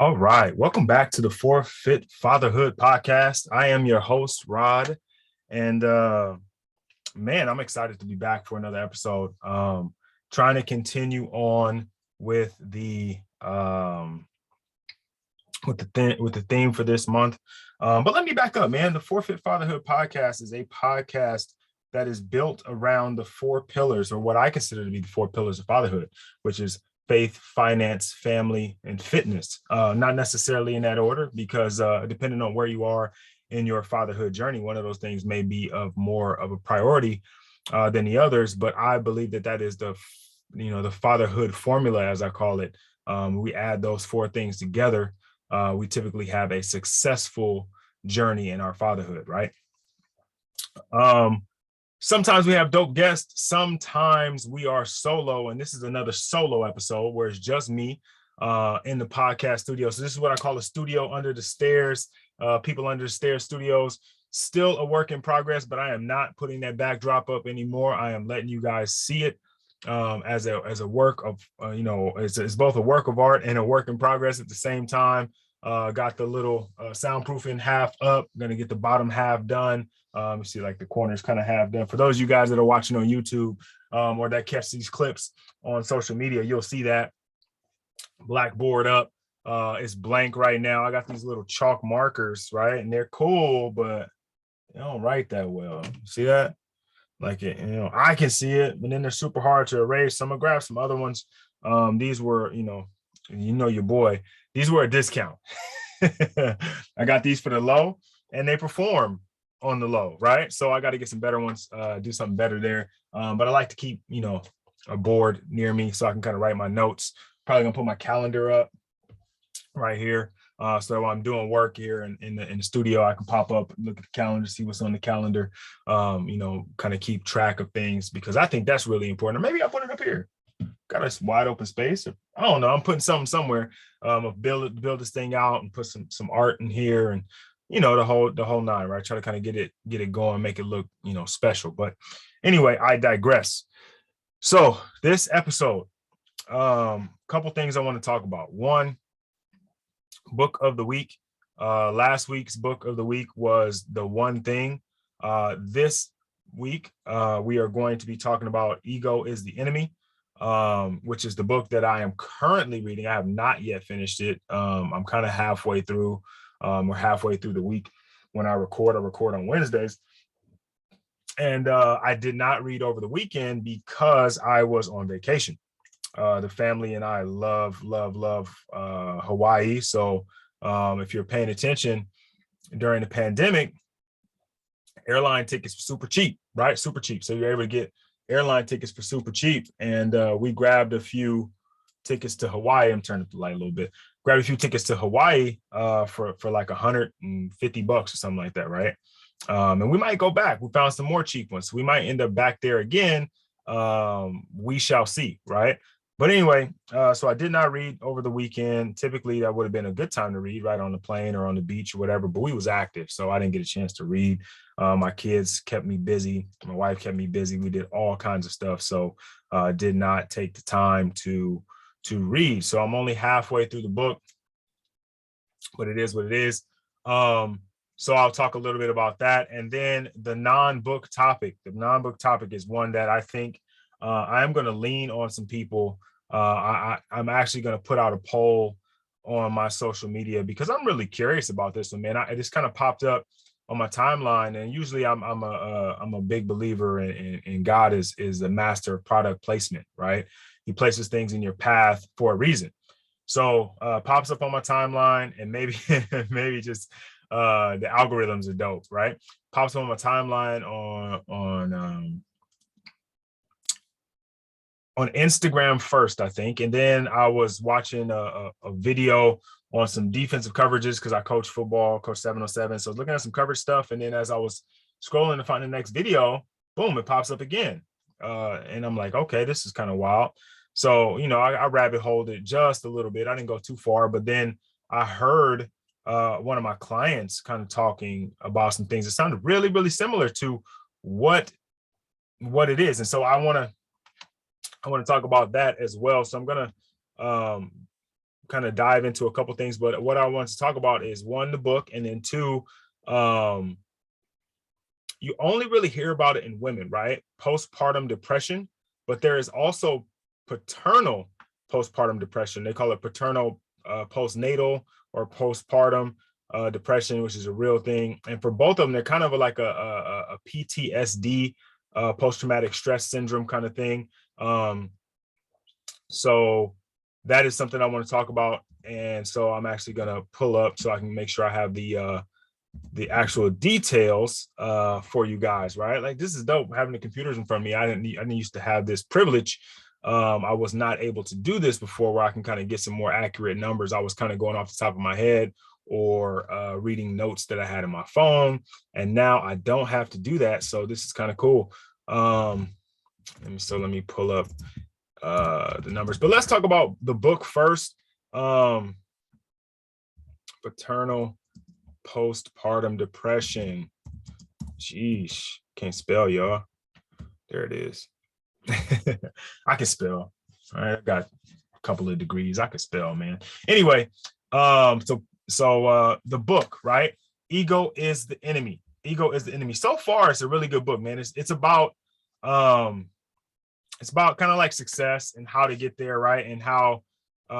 All right. Welcome back to the Forfeit Fatherhood podcast. I am your host, Rod. And man, I'm excited to be back for another episode. Trying to continue on with the with the theme for this month. But let me back up, man. The Forfeit Fatherhood podcast is a podcast that is built around the four pillars, or what I consider to be the four pillars of fatherhood, which is faith, finance, family, and fitness. Not necessarily in that order, because depending on where you are in your fatherhood journey, one of those things may be of more of a priority than the others. But I believe that is the fatherhood formula, as I call it. We add those four things together. We typically have a successful journey in our fatherhood, right? Sometimes we have dope guests. Sometimes we are solo, and this is another solo episode where it's just me in the podcast studio. So this is what I call a studio under the stairs, people under the stairs studios. Still a work in progress, but I am not putting that backdrop up anymore. I am letting you guys see it as a work of, it's both a work of art and a work in progress at the same time. Got the little soundproofing half up. Going to get the bottom half done. You see, like the corners kind of half done. For those of you guys that are watching on YouTube or that catch these clips on social media, you'll see that blackboard up. It's blank right now. I got these little chalk markers, right? And they're cool, but they don't write that well. See that? Like it, I can see it, but then they're super hard to erase. So I'm gonna grab some other ones. These were, your boy. These were a discount. I got these for the low, and they perform on the low, right? So I got to get some better ones, do something better there. But I like to keep, a board near me so I can kind of write my notes. Probably gonna put my calendar up right here. So while I'm doing work here in the studio, I can pop up, look at the calendar, see what's on the calendar, kind of keep track of things, because I think that's really important. Or maybe I'll put it up here. Got a wide open space. I don't know. I'm putting something somewhere. Build this thing out and put some art in here, and the whole nine, right? Try to kind of get it going, make it look special. But anyway, I digress. So this episode, couple things I want to talk about. One, book of the week. Last week's book of the week was The One Thing. This week, we are going to be talking about Ego is the Enemy, which is the book that I am currently reading. I have not yet finished it. I'm kind of halfway through. We're halfway through the week when I record. I record on Wednesdays. And I did not read over the weekend because I was on vacation. The family and I love Hawaii. So if you're paying attention, during the pandemic, airline tickets were super cheap, right? Super cheap. So you're able to get airline tickets for super cheap. And we grabbed a few tickets to Hawaii. I'm turning up the light a little bit. Grabbed a few tickets to Hawaii for like $150 or something like that, right? And we might go back. We found some more cheap ones. So we might end up back there again. We shall see, right? But anyway, so I did not read over the weekend. Typically, that would have been a good time to read, right, on the plane or on the beach or whatever. But we was active, so I didn't get a chance to read. My kids kept me busy. My wife kept me busy. We did all kinds of stuff. So did not take the time to read. So I'm only halfway through the book, but it is what it is. So I'll talk a little bit about that. And then the non-book topic. The non-book topic is one that I think I'm going to lean on some people. I'm actually going to put out a poll on my social media because I'm really curious about this one, man. It just kind of popped up on my timeline, and usually I'm a big believer in God is a master of product placement, right? He places things in your path for a reason. So pops up on my timeline, and maybe just the algorithms are dope, right? Pops up on my timeline on Instagram first, I think. And then I was watching a video on some defensive coverages because I coach football, coach 707. So I was looking at some coverage stuff. And then as I was scrolling to find the next video, boom, it pops up again. And I'm like, okay, this is kind of wild. So, I rabbit holed it just a little bit. I didn't go too far, but then I heard one of my clients kind of talking about some things that sounded really, really similar to what it is. And so I want to talk about that as well. So I'm going to kind of dive into a couple things, but what I want to talk about is one, the book, and then two, you only really hear about it in women, right? Postpartum depression, but there is also paternal postpartum depression. They call it paternal postnatal or postpartum depression, which is a real thing. And for both of them, they're kind of like a PTSD, post-traumatic stress syndrome kind of thing. So that is something I want to talk about. And so I'm actually going to pull up so I can make sure I have the actual details for you guys, right? Like, this is dope having the computers in front of me. I didn't used to have this privilege. I was not able to do this before, where I can kind of get some more accurate numbers. I was kind of going off the top of my head or reading notes that I had in my phone. And now I don't have to do that. So this is kind of cool. Let me pull up the numbers, but let's talk about the book first. Paternal postpartum depression. Jeez, can't spell, y'all. There it is. I can spell. All right, I've got a couple of degrees. I can spell, man. Anyway, so the book, right? Ego is the enemy. Ego is the enemy. So far, it's a really good book, man. It's about kind of like success and how to get there, right? And how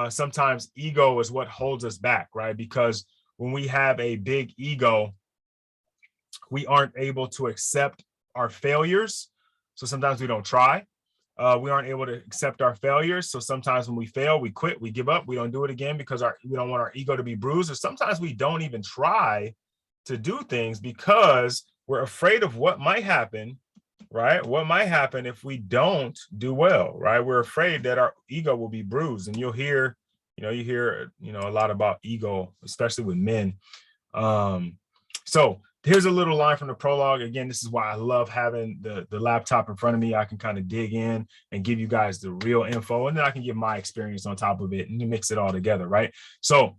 sometimes ego is what holds us back, right? Because when we have a big ego, we aren't able to accept our failures. So sometimes we don't try. We aren't able to accept our failures. So sometimes when we fail, we quit, we give up, we don't do it again because we don't want our ego to be bruised. Or sometimes we don't even try to do things because we're afraid of what might happen, right? What might happen if we don't do well, right? We're afraid that our ego will be bruised. And you hear a lot about ego, especially with men. So here's a little line from the prologue. Again, this is why I love having the laptop in front of me. I can kind of dig in and give you guys the real info, and then I can give my experience on top of it and mix it all together, right? So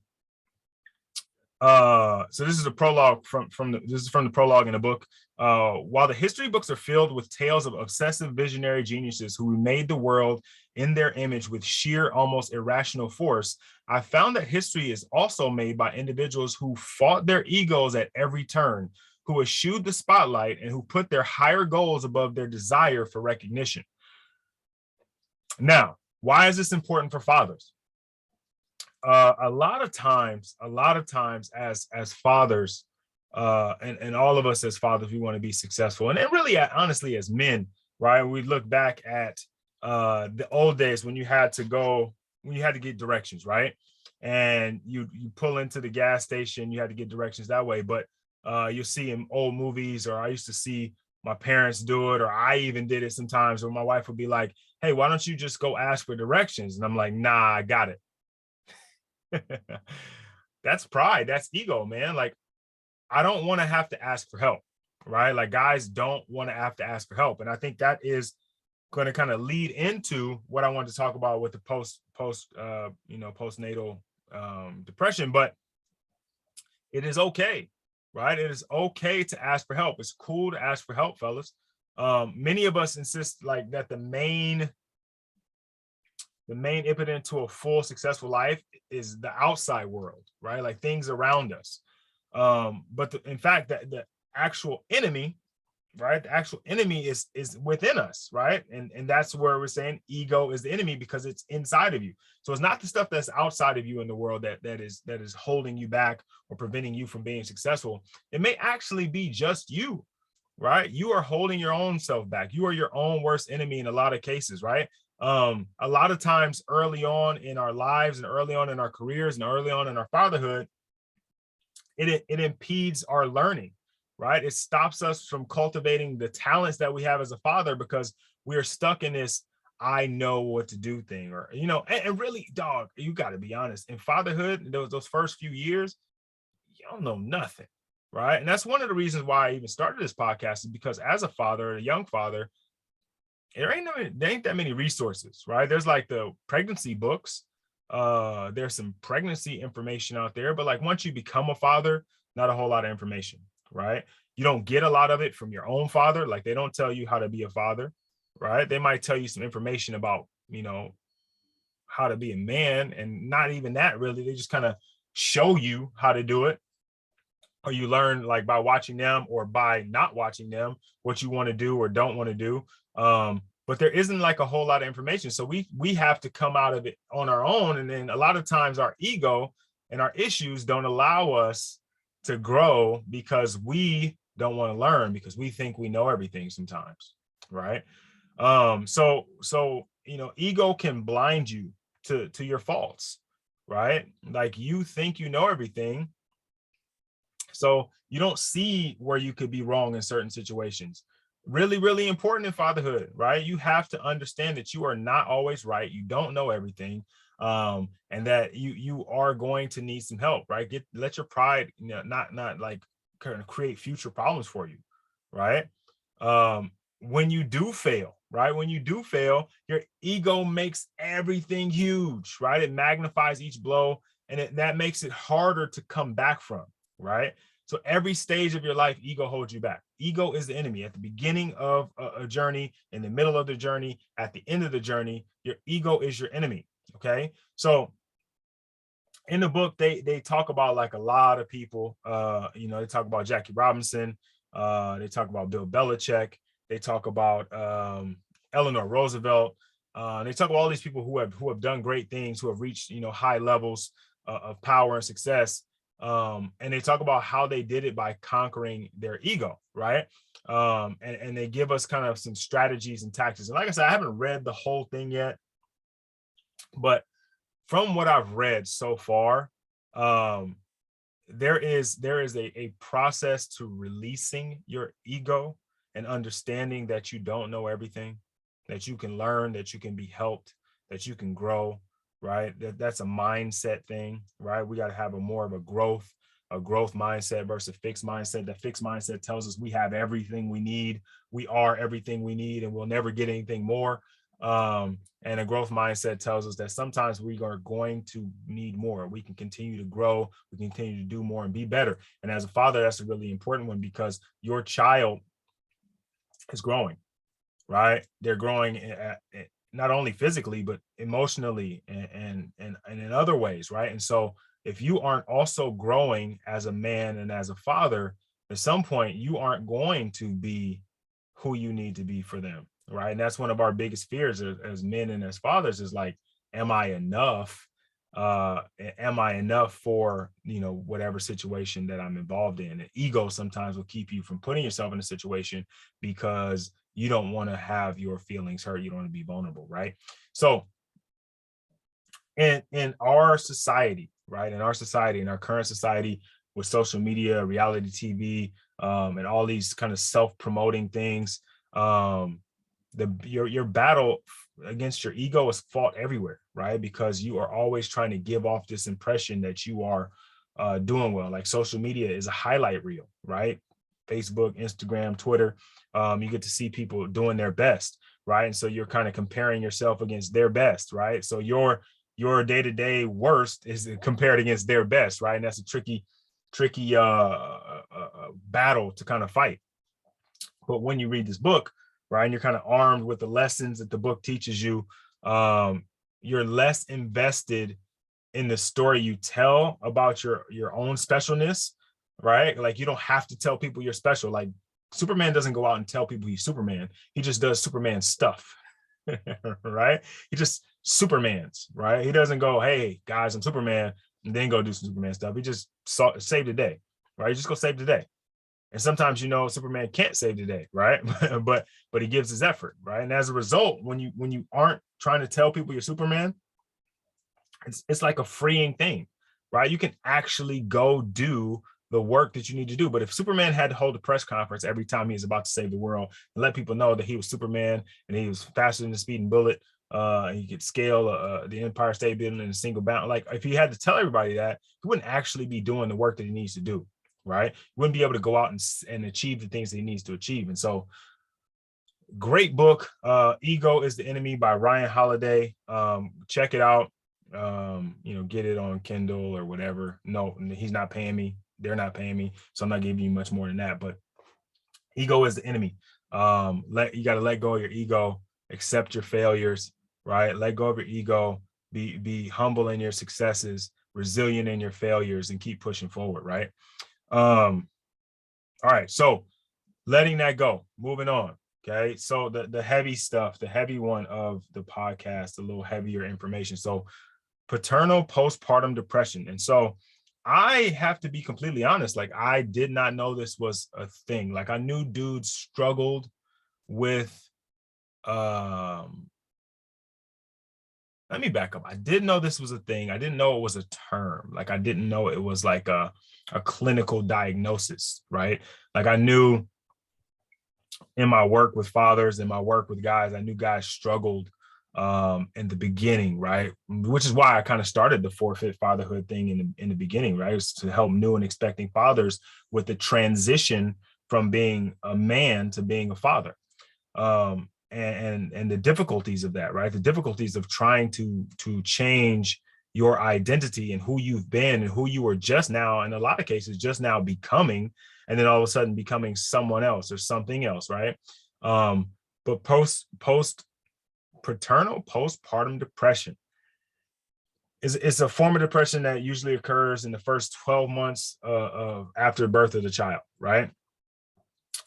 this is a prologue from the prologue in the book. While the history books are filled with tales of obsessive visionary geniuses who made the world in their image with sheer, almost irrational force, I found that history is also made by individuals who fought their egos at every turn, who eschewed the spotlight, and who put their higher goals above their desire for recognition. Now, why is this important for fathers? A lot of times as fathers, and all of us as fathers, we want to be successful. And really, honestly, as men, right? We look back at the old days when you had to get directions, right? And you pull into the gas station, you had to get directions that way. But you'll see in old movies, or I used to see my parents do it, or I even did it sometimes, where my wife would be like, "Hey, why don't you just go ask for directions?" And I'm like, "Nah, I got it." That's pride. That's ego, man. Like, I don't want to have to ask for help, right? Like, guys don't want to have to ask for help. And I think that is going to kind of lead into what I want to talk about with the postnatal depression. But it is okay, right? It is okay to ask for help. It's cool to ask for help, fellas. Many of us insist like that the main impetus to a full successful life is the outside world, right? Like things around us. But in fact, the actual enemy, right? The actual enemy is within us, right? And that's where we're saying ego is the enemy, because it's inside of you. So it's not the stuff that's outside of you in the world that is holding you back or preventing you from being successful. It may actually be just you, right? You are holding your own self back. You are your own worst enemy in a lot of cases, right? A lot of times early on in our lives and early on in our careers and early on in our fatherhood, it impedes our learning, right? It stops us from cultivating the talents that we have as a father, because we are stuck in this "I know what to do" thing, or and really, dog, you got to be honest. In fatherhood, those first few years, you don't know nothing, right? And that's one of the reasons why I even started this podcast, is because as a father, a young father, there ain't that many resources, right? There's like the pregnancy books. There's some pregnancy information out there, but like once you become a father, not a whole lot of information, right? You don't get a lot of it from your own father. Like, they don't tell you how to be a father, right? They might tell you some information about, how to be a man, and not even that really. They just kind of show you how to do it, or you learn like by watching them or by not watching them what you want to do or don't want to do. But there isn't like a whole lot of information. So we have to come out of it on our own. And then a lot of times our ego and our issues don't allow us to grow because we don't want to learn, because we think we know everything sometimes, right? So ego can blind you to your faults, right? Like you think you know everything, so you don't see where you could be wrong in certain situations. Really, really important in fatherhood, right? You have to understand that you are not always right. You don't know everything. And that you are going to need some help, right? Let your pride, not like kind of create future problems for you, right? When you do fail, right? When you do fail, your ego makes everything huge, right? It magnifies each blow, and that makes it harder to come back from, right? So every stage of your life, ego holds you back. Ego is the enemy at the beginning of a journey, in the middle of the journey, at the end of the journey. Your ego is your enemy. Okay. So in the book, they talk about like a lot of people. They talk about Jackie Robinson. They talk about Bill Belichick. They talk about Eleanor Roosevelt. They talk about all these people who have done great things, who have reached high levels of power and success. And they talk about how they did it by conquering their ego, right? And they give us kind of some strategies and tactics. And like I said, I haven't read the whole thing yet, but from what I've read so far, there is a process to releasing your ego and understanding that you don't know everything, that you can learn, that you can be helped, that you can grow, right? That's a mindset thing, right? We got to have more of a growth mindset versus a fixed mindset. The fixed mindset tells us we have everything we need, we are everything we need, and we'll never get anything more. And a growth mindset tells us that sometimes we are going to need more. We can continue to grow, we can continue to do more and be better. And as a father, that's a really important one, because your child is growing, right? They're growing not only physically, but emotionally and in other ways, right? And so if you aren't also growing as a man and as a father, at some point you aren't going to be who you need to be for them, right? And that's one of our biggest fears as men and as fathers is like, am I enough? Am I enough for whatever situation that I'm involved in? And ego sometimes will keep you from putting yourself in a situation because you don't want to have your feelings hurt. You don't want to be vulnerable, right? So in our society, right? In our current society, with social media, reality TV, and all these kind of self-promoting things, your battle against your ego is fought everywhere, right? Because you are always trying to give off this impression that you are doing well. Like social media is a highlight reel, right? Facebook, Instagram, Twitter, you get to see people doing their best, right? And so you're kind of comparing yourself against their best, right? So your day-to-day worst is compared against their best, right? And that's a tricky battle to kind of fight. But when you read this book, right, and you're kind of armed with the lessons that the book teaches you, you're less invested in the story you tell about your own specialness, right? Like you don't have to tell people you're special. Like Superman doesn't go out and tell people he's Superman. He just does Superman stuff, right? He just Supermans, right? He doesn't go, hey guys, I'm Superman, and then go do some Superman stuff. He just save the day, right? You just go save the day. And sometimes, Superman can't save the day, right? but he gives his effort, right? And as a result, when you aren't trying to tell people you're Superman, it's like a freeing thing, right? You can actually go do the work that you need to do. But if Superman had to hold a press conference every time he was about to save the world and let people know that he was Superman and he was faster than the speeding bullet, and he could scale the Empire State Building in a single bound, like if he had to tell everybody that, he wouldn't actually be doing the work that he needs to do, right? He wouldn't be able to go out and achieve the things that he needs to achieve. And so great book, Ego is the Enemy by Ryan Holiday. Check it out. Get it on Kindle or whatever. No, he's not paying me. They're not paying me. So I'm not giving you much more than that, but ego is the enemy. You got to let go of your ego, accept your failures, right? Let go of your ego, be humble in your successes, resilient in your failures, and keep pushing forward, right? All right, so letting that go, moving on. Okay, so the heavy stuff, the heavy one of the podcast, a little heavier information. So paternal postpartum depression. And so I have to be completely honest, like I did not know this was a thing. Like I knew dudes struggled with let me back up. I didn't know this was a thing. I didn't know it was a term. Like I didn't know it was like a clinical diagnosis, right? Like I knew in my work with fathers, in my work with guys, I knew guys struggled in the beginning, right? Which is why I kind of started the forfeit fatherhood thing in the beginning, right? It's to help new and expecting fathers with the transition from being a man to being a father. And the difficulties of that, right? The difficulties of trying to change your identity and who you've been and who you were just now, in a lot of cases, just now becoming, and then all of a sudden becoming someone else or something else, right? But paternal postpartum depression is a form of depression that usually occurs in the first 12 months of after the birth of the child, right?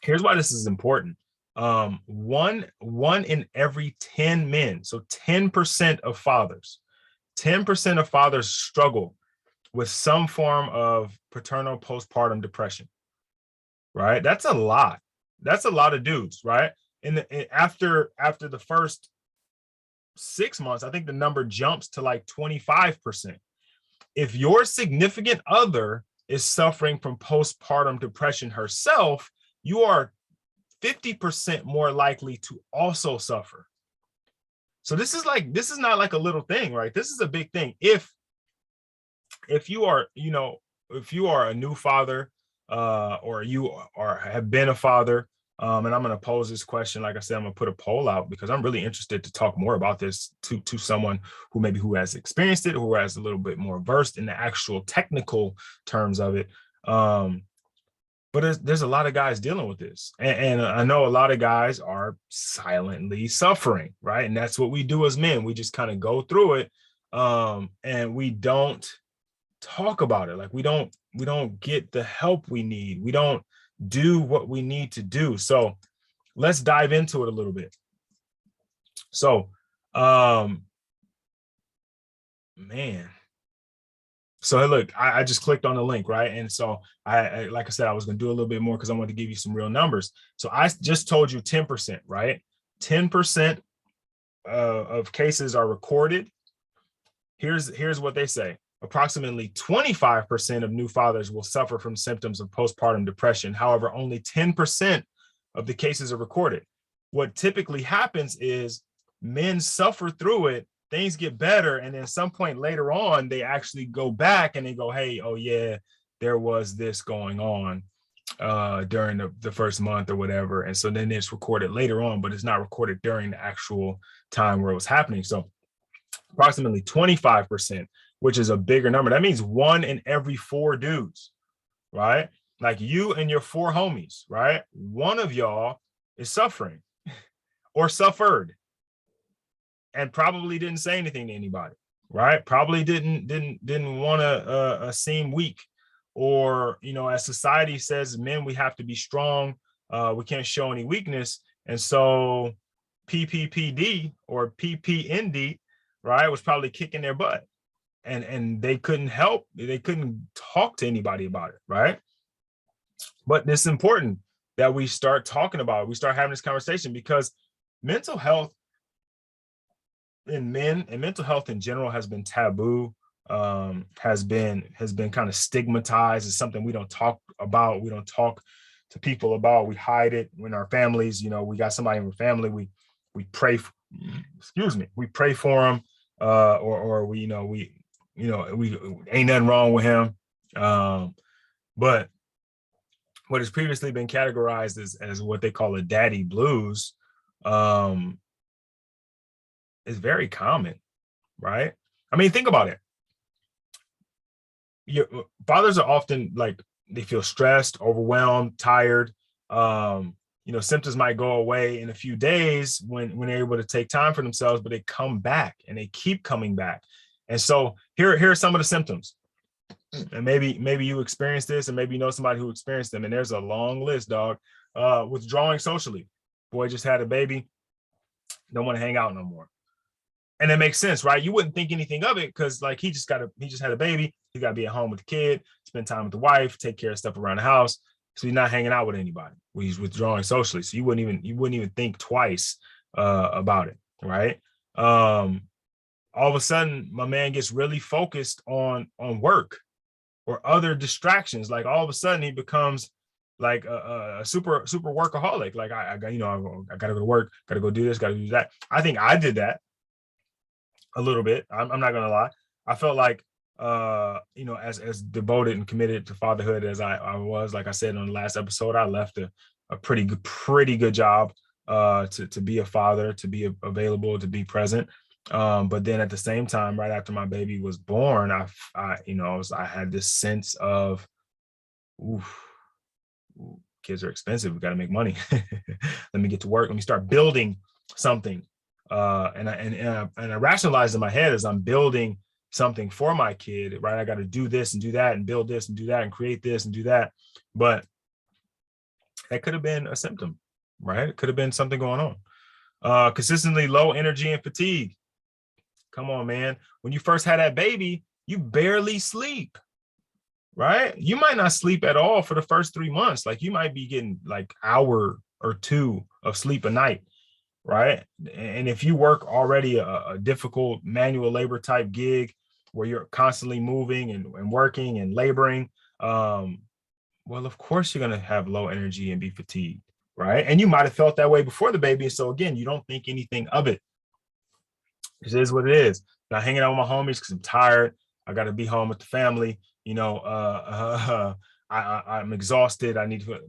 Here's why this is important. One in every 10 men, so 10% of fathers, 10% of fathers struggle with some form of paternal postpartum depression, right? That's a lot. That's a lot of dudes, right? After the first 6 months, I think the number jumps to like 25%. If your significant other is suffering from postpartum depression herself, you are 50% more likely to also suffer. So this is not like a little thing, right? This is a big thing. If you are, if you are a new father, or you have been a father, and I'm going to pose this question. Like I said, I'm going to put a poll out because I'm really interested to talk more about this to someone who has experienced it, who has a little bit more versed in the actual technical terms of it. But there's a lot of guys dealing with this. And I know a lot of guys are silently suffering, right? And that's what we do as men. We just kind of go through it, and we don't talk about it. Like we don't get the help we need. We don't do what we need to do. So let's dive into it a little bit. So, man. So look, I just clicked on the link, right? And so I like I said, I was going to do a little bit more because I wanted to give you some real numbers. So I just told you 10%, right? 10% of cases are recorded. Here's what they say. Approximately 25% of new fathers will suffer from symptoms of postpartum depression. However, only 10% of the cases are recorded. What typically happens is men suffer through it, things get better, and then at some point later on, they actually go back and they go, hey, oh yeah, there was this going on during the first month or whatever. And so then it's recorded later on, but it's not recorded during the actual time where it was happening. So approximately 25%, which is a bigger number. That means 1 in every 4 dudes, right? Like you and your 4 homies, right? One of y'all is suffering or suffered and probably didn't say anything to anybody, right? Probably didn't want to seem weak, or, as society says, men, we have to be strong. We can't show any weakness. And so PPPD or PPND, right, was probably kicking their butt. And they couldn't help, they couldn't talk to anybody about it, right? But it's important that we start talking about it. We start having this conversation, because mental health in men and mental health in general has been taboo, has been kind of stigmatized. It's something we don't talk about. We don't talk to people about. We hide it in our families. We got somebody in our family. We pray, we pray for them, or we ain't nothing wrong with him. But what has previously been categorized as what they call a daddy blues, is very common, right? I mean, think about it. Fathers are often like, they feel stressed, overwhelmed, tired, symptoms might go away in a few days when they're able to take time for themselves, but they come back and they keep coming back. And so here are some of the symptoms. And maybe you experienced this, and maybe you know somebody who experienced them. And there's a long list, dog. Withdrawing socially. Boy just had a baby, don't want to hang out no more. And it makes sense, right? You wouldn't think anything of it because like he just had a baby. He got to be at home with the kid, spend time with the wife, take care of stuff around the house. So he's not hanging out with anybody. He's withdrawing socially. So you wouldn't even think twice about it, right? All of a sudden, my man gets really focused on work or other distractions. Like all of a sudden, he becomes like a super workaholic. Like I got to go to work, got to go do this, got to do that. I think I did that a little bit. I'm not gonna lie. I felt like as devoted and committed to fatherhood as I was, like I said on the last episode, I left a pretty good job to be a father, to be available, to be present. But then at the same time, right after my baby was born, I had this sense of, oof, kids are expensive. We got to make money. Let me get to work. Let me start building something. And I rationalized in my head as I'm building something for my kid, right? I got to do this and do that and build this and do that and create this and do that. But that could have been a symptom, right? It could have been something going on. Consistently low energy and fatigue. Come on, man. When you first had that baby, you barely sleep, right? You might not sleep at all for the first 3 months. Like you might be getting like hour or two of sleep a night, right? And if you work already a difficult manual labor type gig where you're constantly moving and working and laboring, well, of course you're going to have low energy and be fatigued, right? And you might have felt that way before the baby. So again, you don't think anything of it. It is what it is. Not hanging out with my homies because I'm tired. I got to be home with the family. I'm exhausted. I need to.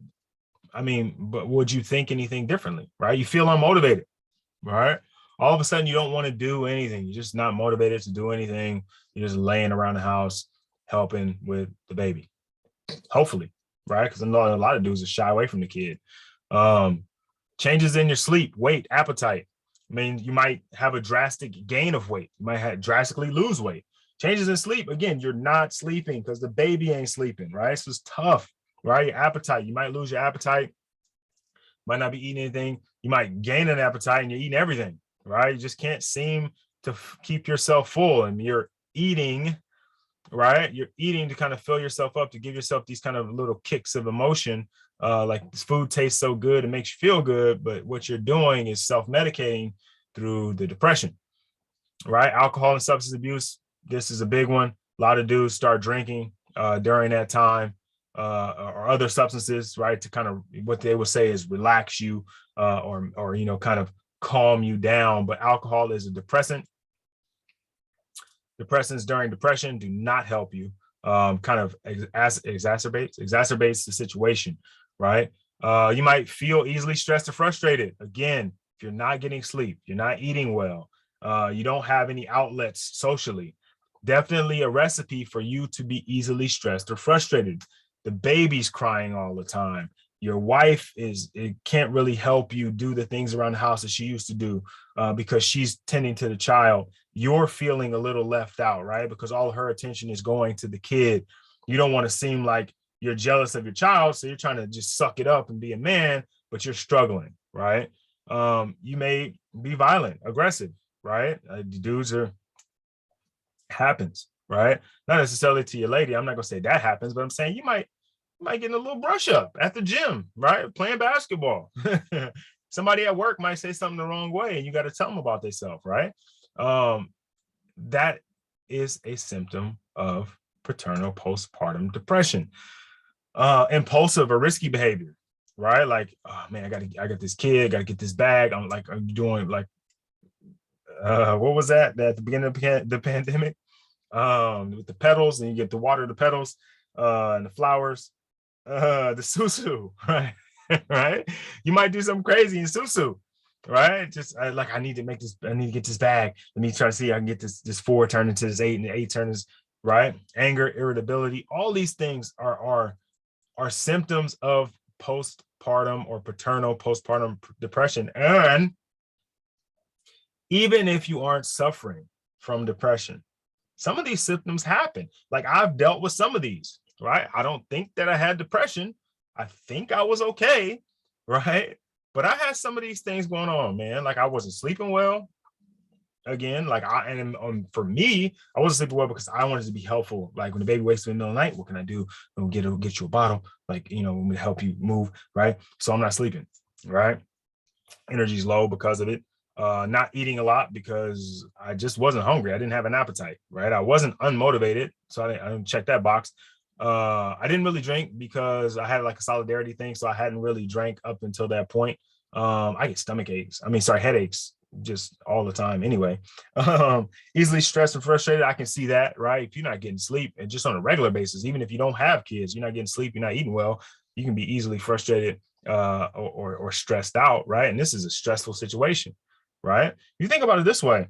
But would you think anything differently, right? You feel unmotivated, right? All of a sudden, you don't want to do anything. You're just not motivated to do anything. You're just laying around the house helping with the baby, hopefully, right? Because I know a lot of dudes are shy away from the kid. Changes in your sleep, weight, appetite. You might have a drastic gain of weight. You might drastically lose weight. Changes in sleep. Again, you're not sleeping because the baby ain't sleeping, right? So it's tough, right? Your appetite. You might lose your appetite. Might not be eating anything. You might gain an appetite and you're eating everything, right? You just can't seem to keep yourself full, and you're eating, right? You're eating to kind of fill yourself up, to give yourself these kind of little kicks of emotion. Like this food tastes so good, it makes you feel good, but what you're doing is self-medicating through the depression, right? Alcohol and substance abuse. This is a big one. A lot of dudes start drinking during that time, or other substances, right? To kind of, what they would say is relax you, or kind of calm you down. But alcohol is a depressant. Depressants during depression do not help you. Kind of exacerbates the situation, right? You might feel easily stressed or frustrated. Again, if you're not getting sleep, you're not eating well, you don't have any outlets socially, definitely a recipe for you to be easily stressed or frustrated. The baby's crying all the time. Your wife can't really help you do the things around the house that she used to do because she's tending to the child. You're feeling a little left out, right? Because all her attention is going to the kid. You don't want to seem like you're jealous of your child, so you're trying to just suck it up and be a man, but you're struggling, right? You may be violent, aggressive, right? Dudes happens, right? Not necessarily to your lady. I'm not gonna say that happens, but I'm saying you might get a little brush up at the gym, right? Playing basketball. Somebody at work might say something the wrong way, and you got to tell them about themselves, right? That is a symptom of paternal postpartum depression. Impulsive or risky behavior, right? Like, oh man, I got this kid, got to get this bag. I'm doing like, what was that at the beginning of the pandemic? With the petals, and you get to water the petals, and the flowers, the susu, right? Right? You might do something crazy in susu, right? Just I need to get this bag. Let me try to see if I can get this 4 turn into this 8, and the 8 turns, right? Anger, irritability, all these things are symptoms of postpartum or paternal postpartum depression. And even if you aren't suffering from depression, some of these symptoms happen. Like I've dealt with some of these, right? I don't think that I had depression. I think I was okay, right? But I had some of these things going on, man. Like I wasn't sleeping well. Again, like for me, I wasn't sleeping well because I wanted to be helpful. Like when the baby wakes up in the middle of the night, what can I do? I'll get you a bottle, like to help you move, right? So I'm not sleeping, right? Energy's low because of it. Not eating a lot because I just wasn't hungry. I didn't have an appetite, right? I wasn't unmotivated, so I didn't check that box. I didn't really drink because I had like a solidarity thing, so I hadn't really drank up until that point. I get stomach aches. Headaches just all the time anyway. Easily stressed and frustrated. I can see that, right? If you're not getting sleep and just on a regular basis, even if you don't have kids, you're not getting sleep, you're not eating well, you can be easily frustrated or stressed out, right? And this is a stressful situation, right? You think about it this way.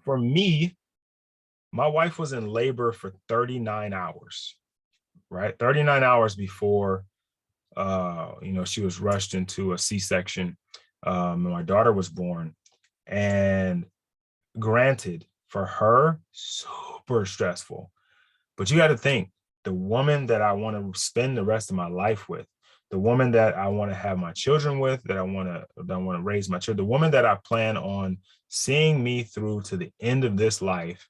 For me, my wife was in labor for 39 hours, right? 39 hours before, she was rushed into a C-section. My daughter was born, and granted, for her, super stressful. But you got to think, the woman that I want to spend the rest of my life with, the woman that I want to have my children with, that I want to raise my children, the woman that I plan on seeing me through to the end of this life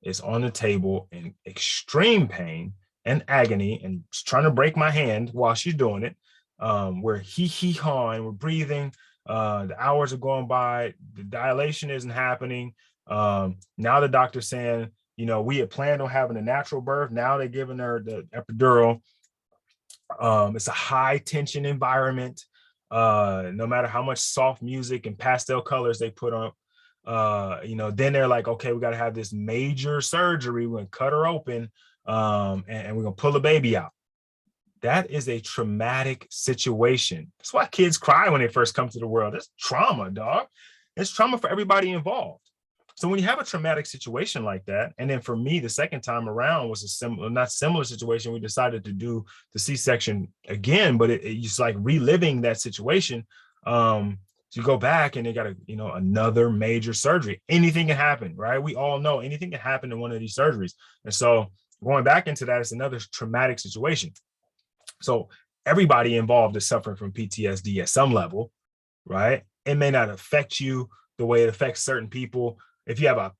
is on the table in extreme pain and agony and trying to break my hand while she's doing it. We're hee-hee-hawing, we're breathing, the hours are going by, the dilation isn't happening. Now the doctor's saying, we had planned on having a natural birth. Now they're giving her the epidural. It's a high tension environment. No matter how much soft music and pastel colors they put on, then they're like, okay, we got to have this major surgery. We're going to cut her open, and we're going to pull the baby out. That is a traumatic situation. That's why kids cry when they first come to the world. It's trauma, dog. It's trauma for everybody involved. So when you have a traumatic situation like that, and then for me, the second time around was a not similar situation. We decided to do the C-section again, but it's like reliving that situation. So you go back and they got another major surgery. Anything can happen, right? We all know anything can happen in one of these surgeries. And so going back into that, it's another traumatic situation. So everybody involved is suffering from PTSD at some level, right? It may not affect you the way it affects certain people. If you have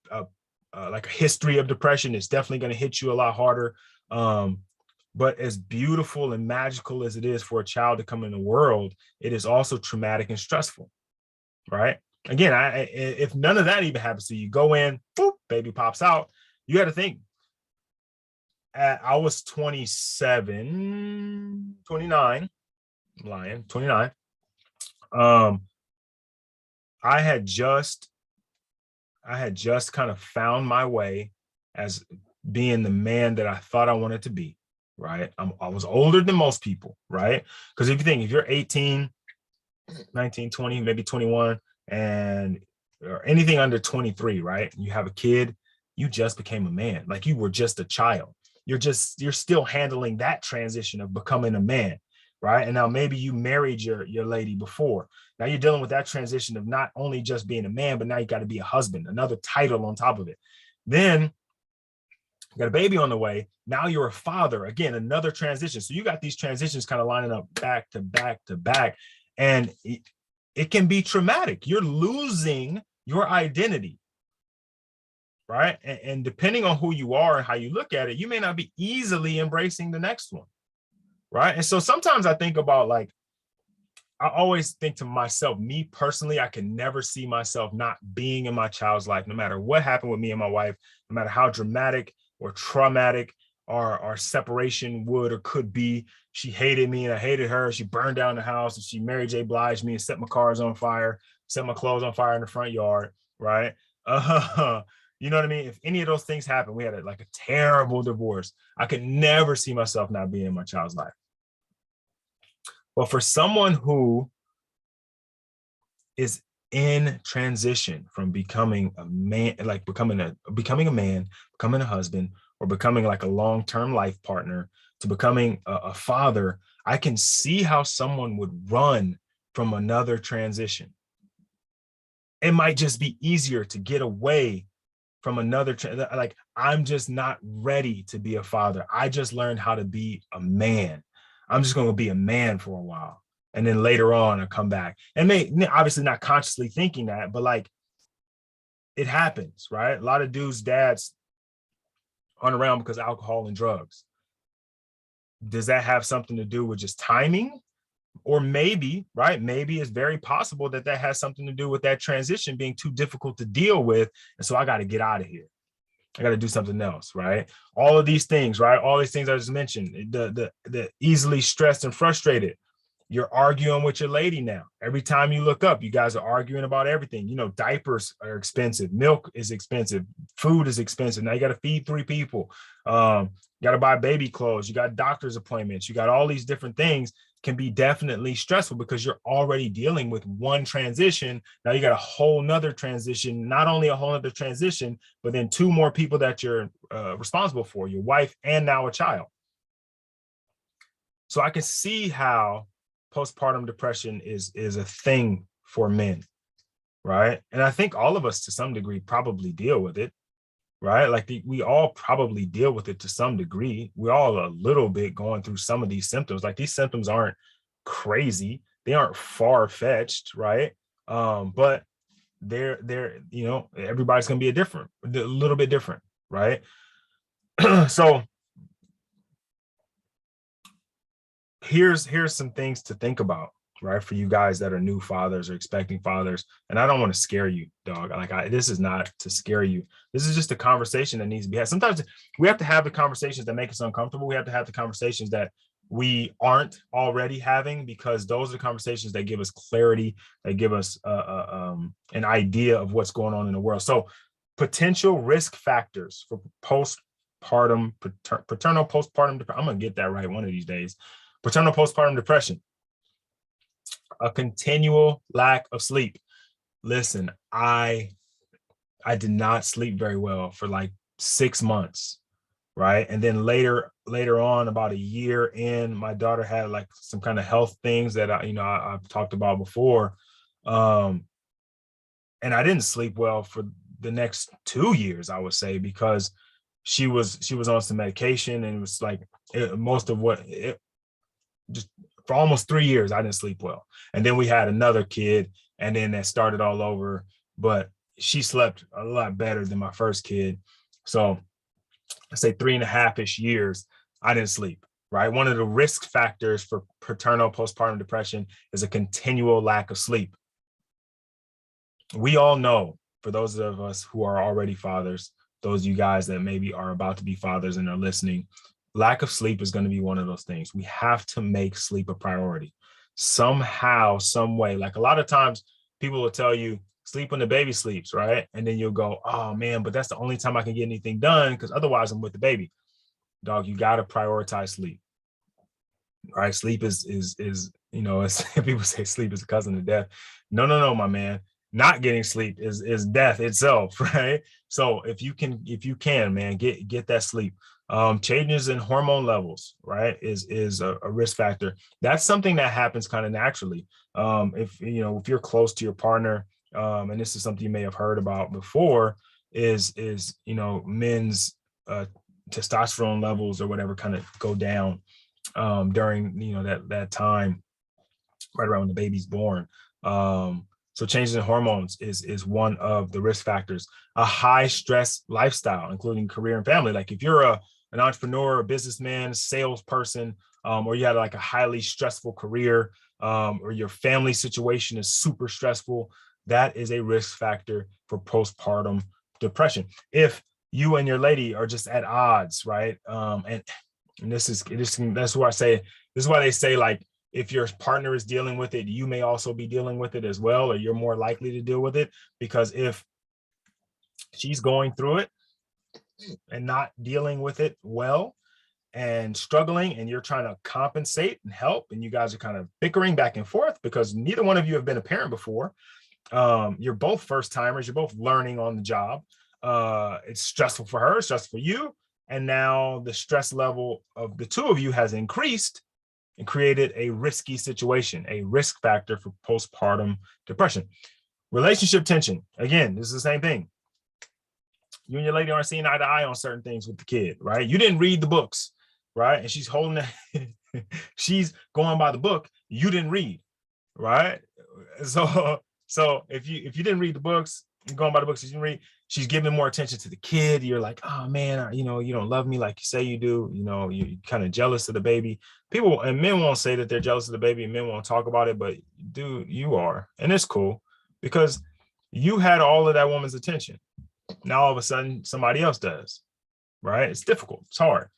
a history of depression, it's definitely going to hit you a lot harder. But as beautiful and magical as it is for a child to come in the world, it is also traumatic and stressful, right? Again, if none of that even happens to you, go in, boop, baby pops out. You got to think, I was 29, I'm lying, 29. I had just kind of found my way as being the man that I thought I wanted to be, right? I was older than most people, right? Because if you're 18, 19, 20, maybe 21, or anything under 23, right? You have a kid, you just became a man. Like you were just a child. You're still handling that transition of becoming a man, right? And now maybe you married your lady before. Now you're dealing with that transition of not only just being a man, but now you got to be a husband, another title on top of it. Then you got a baby on the way. Now you're a father, again, another transition. So you got these transitions kind of lining up back to back to back. And it can be traumatic. You're losing your identity, right? And depending on who you are and how you look at it, you may not be easily embracing the next one, right? And so sometimes I think about I always think to myself, me personally, I can never see myself not being in my child's life, no matter what happened with me and my wife, no matter how dramatic or traumatic our separation would or could be. She hated me and I hated her. She burned down the house and she Mary J. Blige me and set my cars on fire, set my clothes on fire in the front yard, right? You know what I mean? If any of those things happen, we had a terrible divorce. I could never see myself not being in my child's life. But for someone who is in transition from becoming a man, like becoming a man, becoming a husband, or becoming like a long-term life partner, to becoming a father, I can see how someone would run from another transition. It might just be easier to get away from another, like, I'm just not ready to be a father. I just learned how to be a man. I'm just going to be a man for a while. And then later on, I come back, and may obviously not consciously thinking that, but like, it happens, right? A lot of dudes' dads aren't around because of alcohol and drugs. Does that have something to do with just timing? Or maybe, right? Maybe it's very possible that that has something to do with that transition being too difficult to deal with. And so I got to get out of here. I got to do something else, right? All of these things, right? All these things I just mentioned, the easily stressed and frustrated. You're arguing with your lady now. Every time you look up, you guys are arguing about everything. You know, diapers are expensive. Milk is expensive. Food is expensive. Now you got to feed 3 people. You got to buy baby clothes. You got doctor's appointments. You got all these different things. Can be definitely stressful because you're already dealing with one transition. Now you got a whole nother transition, not only a whole nother transition, but then 2 more people that you're responsible for, your wife and now a child. So I can see how postpartum depression is a thing for men, right? And I think all of us to some degree probably deal with it, right? Like we all probably deal with it to some degree. We all a little bit going through some of these symptoms. Like, these symptoms aren't crazy, they aren't far-fetched, right? But they're you know, everybody's gonna be a little bit different, right? So here's some things to think about, right, for you guys that are new fathers or expecting fathers. And I don't want to scare you, dog. Like, this is not to scare you. This is just a conversation that needs to be had. Sometimes we have to have the conversations that make us uncomfortable. We have to have the conversations that we aren't already having, because those are the conversations that give us clarity, that give us an idea of what's going on in the world. So, potential risk factors for paternal postpartum depression. I'm gonna get that right one of these days. Paternal postpartum depression: a continual lack of sleep. Listen, I did not sleep very well for like 6 months, right? And then later on, about a year in, my daughter had like some kind of health things that I've talked about before. And I didn't sleep well for the next 2 years, I would say, because she was on some medication, and it was like just for almost 3 years, I didn't sleep well. And then we had another kid, and then that started all over. But she slept a lot better than my first kid. So I say 3.5-ish years, I didn't sleep, right? One of the risk factors for paternal postpartum depression is a continual lack of sleep. We all know, for those of us who are already fathers, those of you guys that maybe are about to be fathers and are listening, lack of sleep is going to be one of those things. We have to make sleep a priority somehow, some way. Like, a lot of times people will tell you, sleep when the baby sleeps, right? And then you'll go, oh man, but that's the only time I can get anything done, because otherwise I'm with the baby. Dog, you got to prioritize sleep, right? Sleep is as people say, sleep is a cousin of death. No, my man. Not getting sleep is death itself, right? So if you can, man, get that sleep. Changes in hormone levels, right, is a risk factor. That's something that happens kind of naturally. If you're close to your partner, and this is something you may have heard about before, is men's testosterone levels or whatever kind of go down during that time, right around when the baby's born. So changes in hormones is one of the risk factors. A high stress lifestyle, including career and family. Like, if you're an entrepreneur, a businessman, salesperson, or you had like a highly stressful career, or your family situation is super stressful, that is a risk factor for postpartum depression. If you and your lady are just at odds, right? And that's why they say, like, if your partner is dealing with it, you may also be dealing with it as well, or you're more likely to deal with it. Because if she's going through it and not dealing with it well and struggling, and you're trying to compensate and help, and you guys are kind of bickering back and forth because neither one of you have been a parent before, You're both first timers. You're both learning on the job. It's stressful for her, it's stressful for you. And now the stress level of the two of you has increased and created a risky situation, a risk factor for postpartum depression. Relationship tension. Again, this is the same thing. You and your lady aren't seeing eye to eye on certain things with the kid, right? You didn't read the books, right? And she's holding it, she's going by the book. You didn't read, right? So if you didn't read the books, you're going by the books, you didn't read, she's giving more attention to the kid. You're like, oh man, you don't love me like you say you do. You're kind of jealous of the baby. People and men won't say that they're jealous of the baby. Men won't talk about it, but dude, you are. And it's cool because you had all of that woman's attention. Now all of a sudden somebody else does, right? It's difficult. It's hard.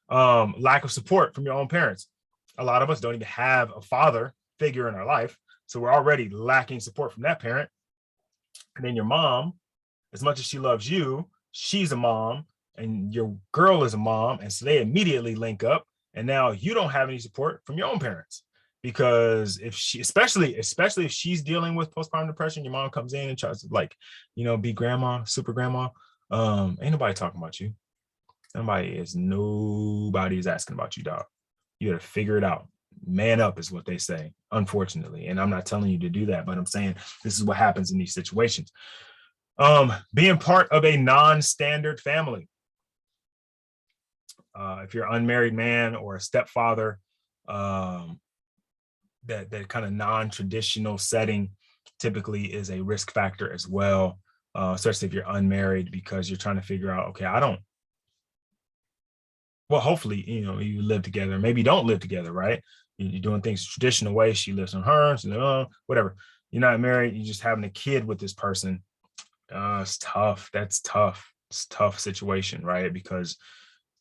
Lack of support from your own parents. A lot of us don't even have a father figure in our life. So we're already lacking support from that parent. And then your mom, as much as she loves you, she's a mom and your girl is a mom. And so they immediately link up. And now you don't have any support from your own parents. Because if she, especially if she's dealing with postpartum depression, your mom comes in and tries to be grandma, super grandma. Ain't nobody talking about you. Nobody's asking about you, dog. You got to figure it out. Man up is what they say, unfortunately. And I'm not telling you to do that, but I'm saying this is what happens in these situations. Being part of a non-standard family. If you're an unmarried man or a stepfather, that kind of non-traditional setting typically is a risk factor as well, especially if you're unmarried, because you're trying to figure out, okay, hopefully, you live together. Maybe you don't live together, right? You're doing things the traditional way. She lives on hers, whatever. You're not married. You're just having a kid with this person. It's tough. That's tough. It's a tough situation, right? Because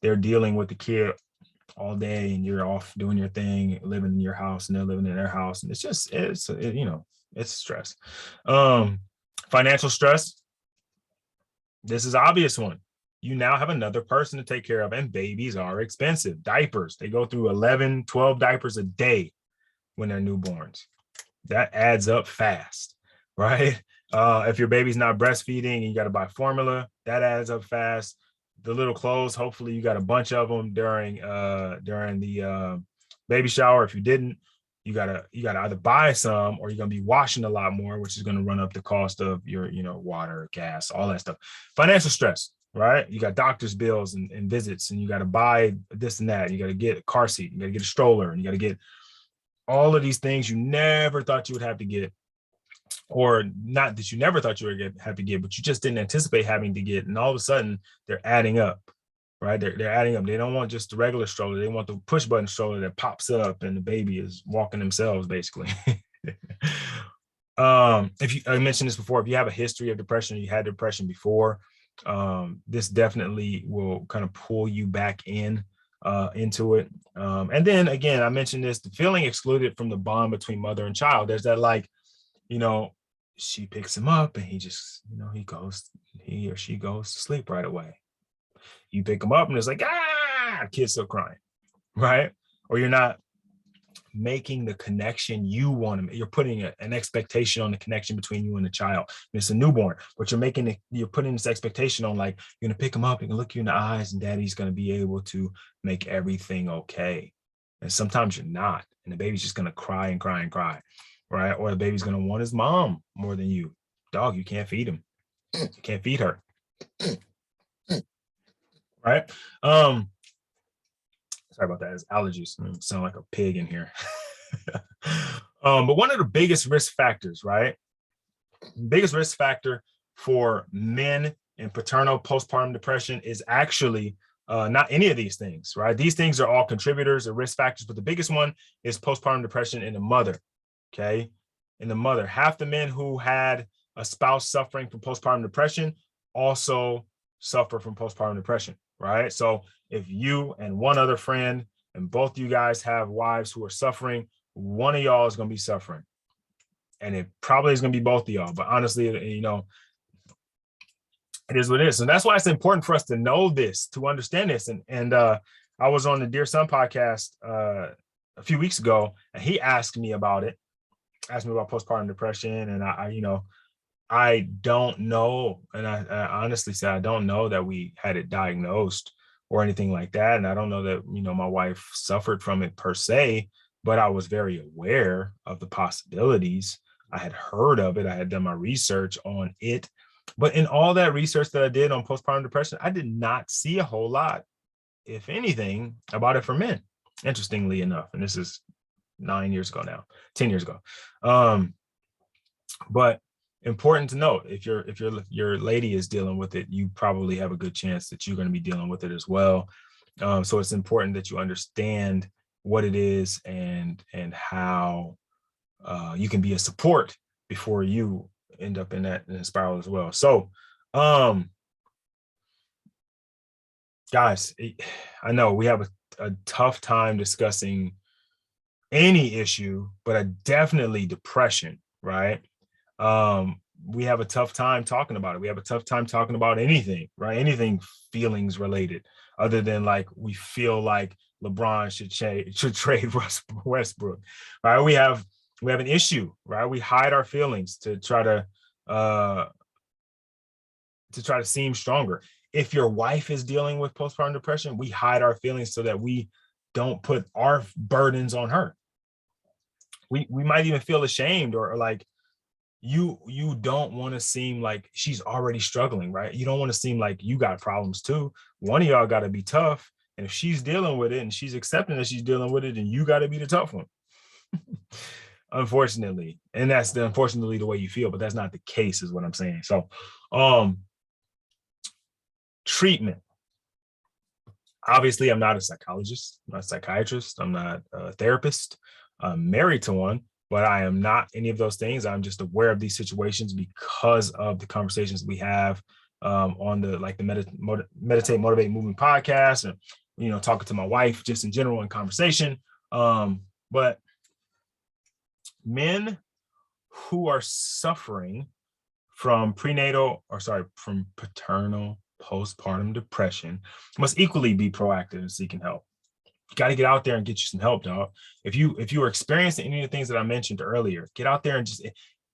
they're dealing with the kid all day and you're off doing your thing, living in your house and they're living in their house. And it's stress. Financial stress. This is an obvious one. You now have another person to take care of, and babies are expensive. Diapers, they go through 11, 12 diapers a day when they're newborns. That adds up fast, right? If your baby's not breastfeeding and you got to buy formula, that adds up fast. The little clothes, hopefully you got a bunch of them during the baby shower. If you didn't, you gotta either buy some or you're gonna be washing a lot more, which is gonna run up the cost of your water, gas, all that stuff. Financial stress, right? You got doctor's bills and visits, and you got to buy this and that. You got to get a car seat, you got to get a stroller, and you got to get all of these things you never thought you would have to get. Or not that you never thought you would have to get, but you just didn't anticipate having to get. And all of a sudden they're adding up, right? They're adding up. They don't want just the regular stroller. They want the push button stroller that pops up and the baby is walking themselves, basically. I mentioned this before, if you have a history of depression, you had depression before, this definitely will kind of pull you back into it. And then again, I mentioned this, the feeling excluded from the bond between mother and child. There's that she picks him up and he just, he or she goes to sleep right away. You pick him up and it's like, kid's still crying, right? Or you're not making the connection you want to. You're putting an expectation on the connection between you and the child. And it's a newborn, but you're putting this expectation on, like, you're gonna pick him up, he can look you in the eyes, and daddy's gonna be able to make everything okay. And sometimes you're not, and the baby's just gonna cry and cry and cry, right? Or the baby's gonna want his mom more than you. Dog, you can't feed him. You can't feed her. Right? Sorry about that. It's allergies. I sound like a pig in here. But one of the biggest risk factors, right? Biggest risk factor for men in paternal postpartum depression is actually not any of these things, right? These things are all contributors or risk factors, but the biggest one is postpartum depression in the mother, okay? In the mother. Half the men who had a spouse suffering from postpartum depression also suffer from postpartum depression, right? So if you and one other friend and both you guys have wives who are suffering, one of y'all is going to be suffering. And it probably is going to be both of y'all. But honestly, it is what it is. And that's why it's important for us to know this, to understand this. And I was on the Dear Son podcast a few weeks ago, and he asked me about it. asked me about postpartum depression, and I don't know, and I honestly say I don't know that we had it diagnosed or anything like that, and I don't know that my wife suffered from it per se, but I was very aware of the possibilities. I had heard of it. I had done my research on it, but in all that research that I did on postpartum depression, I did not see a whole lot, if anything, about it for men. Interestingly enough, and this is 9 years ago now, 10 years ago. But important to note, if your lady is dealing with it, you probably have a good chance that you're going to be dealing with it as well. So it's important that you understand what it is and how you can be a support before you end up in that spiral as well. So, guys, I know we have a tough time discussing any issue, but definitely depression, right? We have a tough time talking about it. We have a tough time talking about anything, right? Anything feelings related, other than like we feel like LeBron should trade Westbrook, right? We have an issue, right? We hide our feelings to try to seem stronger. If your wife is dealing with postpartum depression, we hide our feelings so that we don't put our burdens on her. We might even feel ashamed, or like you don't want to seem like she's already struggling, right? You don't want to seem like you got problems too. One of y'all got to be tough, and if she's dealing with it and she's accepting that she's dealing with it, then you got to be the tough one. Unfortunately, and that's unfortunately the way you feel, but that's not the case, is what I'm saying. So treatment. Obviously, I'm not a psychologist, I'm not a psychiatrist, I'm not a therapist. I'm married to one, but I am not any of those things. I'm just aware of these situations because of the conversations we have on the Meditate, Motivate, Movement podcast, and talking to my wife just in general in conversation. But men who are suffering from from paternal postpartum depression must equally be proactive in seeking help. You got to get out there and get you some help, dog. If you are experiencing any of the things that I mentioned earlier, get out there and just,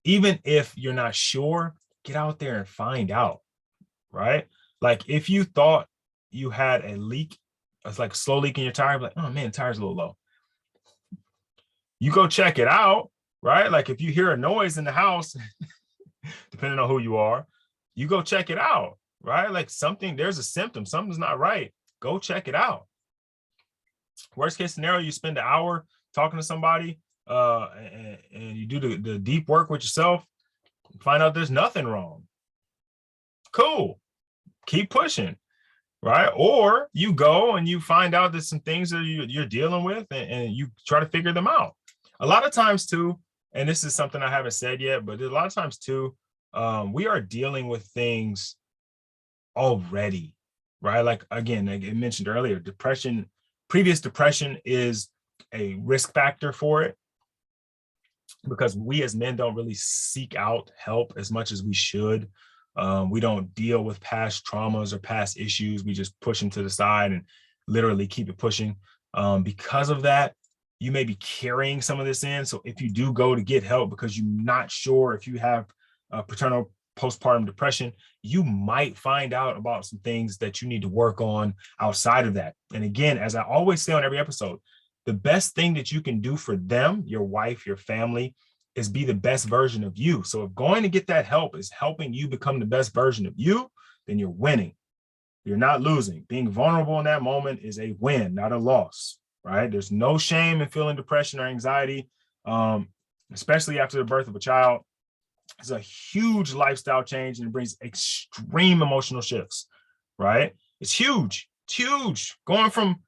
even if you're not sure, get out there and find out, right? Like if you thought you had a leak, it's like a slow leak in your tire, like, oh man, the tire's a little low. You go check it out, right? Like if you hear a noise in the house, depending on who you are, you go check it out, right? Like there's a symptom, something's not right. Go check it out. Worst case scenario, you spend an hour talking to somebody and you do the deep work with yourself, find out there's nothing wrong. Cool. Keep pushing, right? Or you go and you find out that some things that you're dealing with and you try to figure them out. A lot of times too, and this is something I haven't said yet, but a lot of times too, we are dealing with things already, right? Like again, like I mentioned earlier, previous depression is a risk factor for it because we as men don't really seek out help as much as we should. We don't deal with past traumas or past issues. We just push them to the side and literally keep it pushing. Because of that, you may be carrying some of this in. So if you do go to get help because you're not sure if you have paternal postpartum depression, you might find out about some things that you need to work on outside of that. And again, as I always say on every episode, the best thing that you can do for them, your wife, your family, is be the best version of you. So if going to get that help is helping you become the best version of you, then you're winning. You're not losing. Being vulnerable in that moment is a win, not a loss, right? There's no shame in feeling depression or anxiety, especially after the birth of a child. It's a huge lifestyle change and it brings extreme emotional shifts, right? It's huge. It's huge. Going from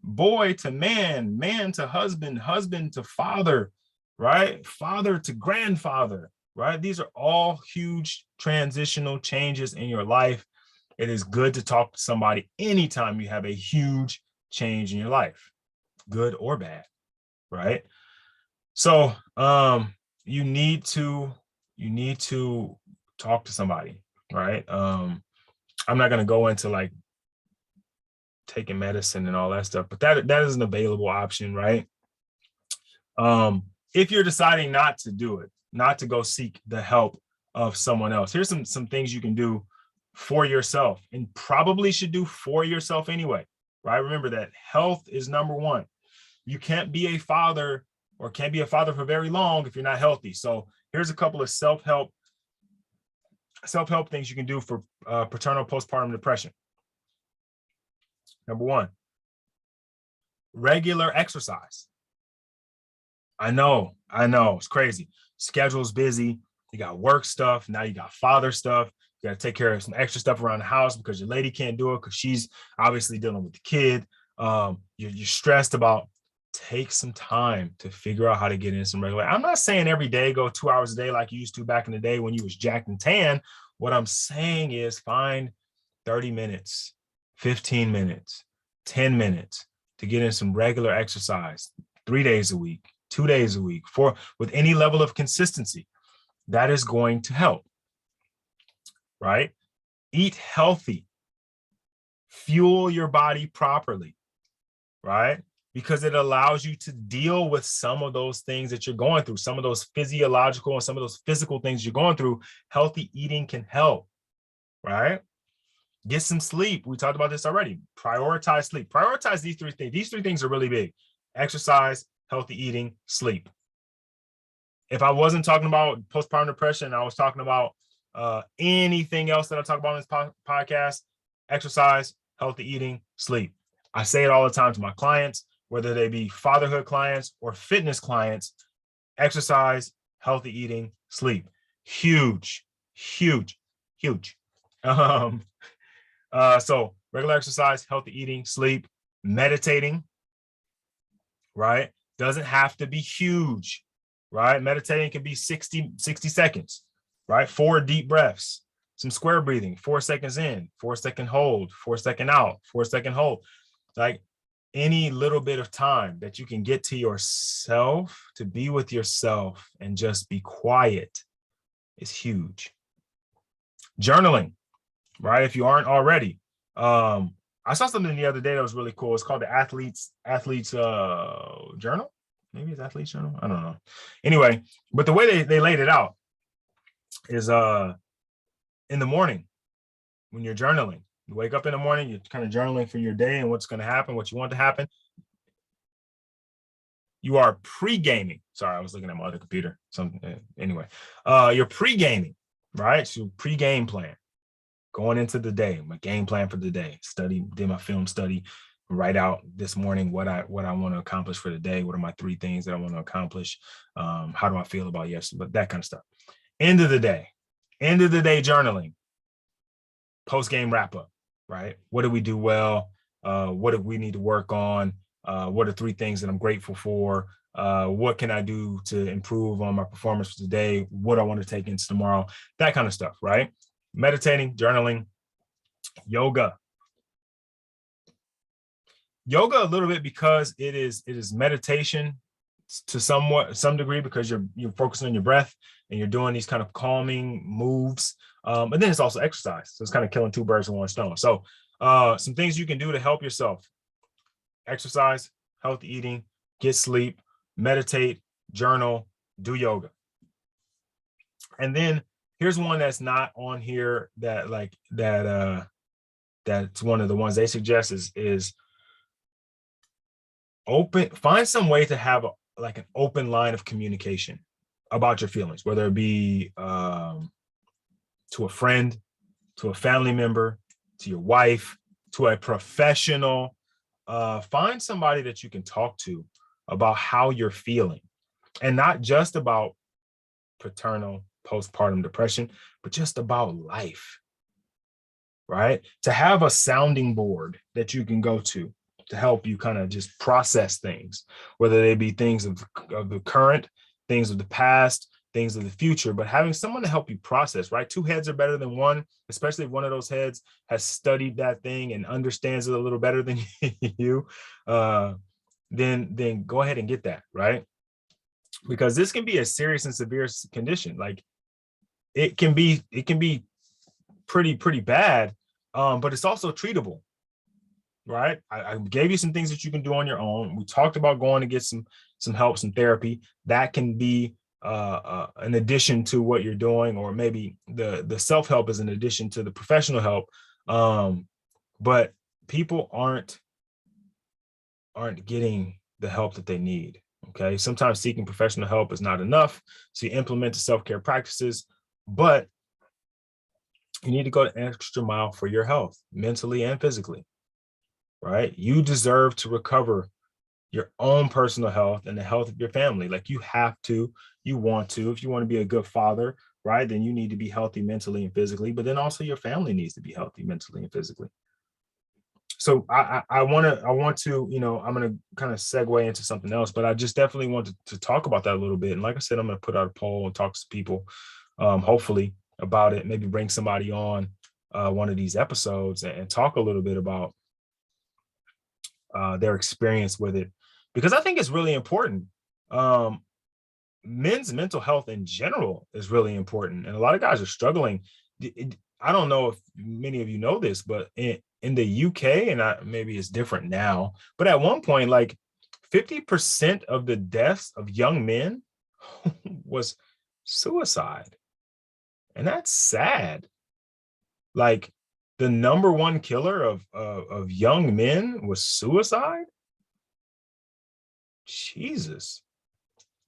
boy to man, man to husband, husband to father, right? Father to grandfather, right? These are all huge transitional changes in your life. It is good to talk to somebody anytime you have a huge change in your life, good or bad, right? So you need to talk to somebody, right? I'm not going to go into like taking medicine and all that stuff, but that is an available option, right? if you're deciding not to do it, not to go seek the help of someone else, here's some things you can do for yourself, and probably should do for yourself anyway, right? Remember that health is number one. You can't be a father or can't be a father for very long if you're not healthy. So here's a couple of self-help things you can do for paternal postpartum depression. Number one, regular exercise. I know, it's crazy. Schedule's busy. You got work stuff. Now you got father stuff. You got to take care of some extra stuff around the house because your lady can't do it because she's obviously dealing with the kid. You're stressed about. Take some time to figure out how to get in some regular. I'm not saying every day go 2 hours a day like you used to back in the day when you was jacked and tan. What I'm saying is find 30 minutes, 15 minutes, 10 minutes to get in some regular exercise 3 days a week, 2 days a week, with any level of consistency. That is going to help, right? Eat healthy, fuel your body properly, right? Because it allows you to deal with some of those things that you're going through, some of those physiological and some of those physical things you're going through. Healthy eating can help, right? Get some sleep. We talked about this already. Prioritize sleep. Prioritize these three things. These three things are really big: exercise, healthy eating, sleep. If I wasn't talking about postpartum depression, I was talking about anything else that I talk about in this podcast: exercise, healthy eating, sleep. I say it all the time to my clients, whether they be fatherhood clients or fitness clients. Exercise, healthy eating, sleep. Huge, huge, huge. So regular exercise, healthy eating, sleep, meditating, right? Doesn't have to be huge, right? Meditating can be 60 seconds, right? 4 deep breaths, some square breathing, 4 seconds in, 4-second hold, 4-second out, 4-second hold. Like any little bit of time that you can get to yourself, to be with yourself and just be quiet is huge. Journaling, right? If you aren't already. I saw something the other day that was really cool. It's called the athlete's journal. Maybe it's athlete's journal. I don't know. Anyway, but the way they laid it out is in the morning when you're journaling. You wake up in the morning, you're kind of journaling for your day and what's going to happen, what you want to happen. You are pre-gaming. Sorry, I was looking at my other computer. Anyway, you're pre-gaming, right? So pre-game plan. Going into the day, my game plan for the day, did my film study, write out this morning what I want to accomplish for the day. What are my 3 things that I want to accomplish? How do I feel about yesterday? But that kind of stuff. End of the day journaling, post-game wrap up, right? What did we do well? What do we need to work on? What are 3 things that I'm grateful for? What can I do to improve on my performance for today? What I want to take into tomorrow? That kind of stuff, right? Meditating, journaling, yoga. Yoga a little bit because it is meditation to some degree, because you're focusing on your breath and you're doing these kind of calming moves. And then it's also exercise. So it's kind of killing 2 birds with 1 stone. So some things you can do to help yourself: exercise, healthy eating, get sleep, meditate, journal, do yoga. And then here's one that's not on here that's one of the ones they suggest is find some way to have an open line of communication about your feelings, whether it be to a friend, to a family member, to your wife, to a professional. Find somebody that you can talk to about how you're feeling, and not just about paternal postpartum depression, but just about life, right? To have a sounding board that you can go to help you kind of just process things, whether they be things of the current, things of the past, things of the future, but having someone to help you process, right? 2 heads are better than 1, especially if one of those heads has studied that thing and understands it a little better than you, then go ahead and get that, right? Because this can be a serious and severe condition. Like it can be pretty bad, but it's also treatable, right? I gave you some things that you can do on your own. We talked about going to get some help, some therapy. That can be an addition to what you're doing, or maybe the self-help is an addition to the professional help. But people aren't getting the help that they need. Okay. Sometimes seeking professional help is not enough. So you implement the self-care practices, but you need to go an extra mile for your health, mentally and physically, right? You deserve to recover your own personal health and the health of your family. Like you have to, you want to, if you want to be a good father, right? Then you need to be healthy mentally and physically, but then also your family needs to be healthy mentally and physically. So I want to, you know, I'm going to kind of segue into something else, but I just definitely want to talk about that a little bit. And like I said, I'm going to put out a poll and talk to people, hopefully about it, maybe bring somebody on one of these episodes and talk a little bit about their experience with it, because I think it's really important. Men's mental health in general is really important. And a lot of guys are struggling. I don't know if many of you know this, but in the UK, and maybe it's different now, but at one point, like 50% of the deaths of young men was suicide. And that's sad. Like the number one killer of young men was suicide. Jesus.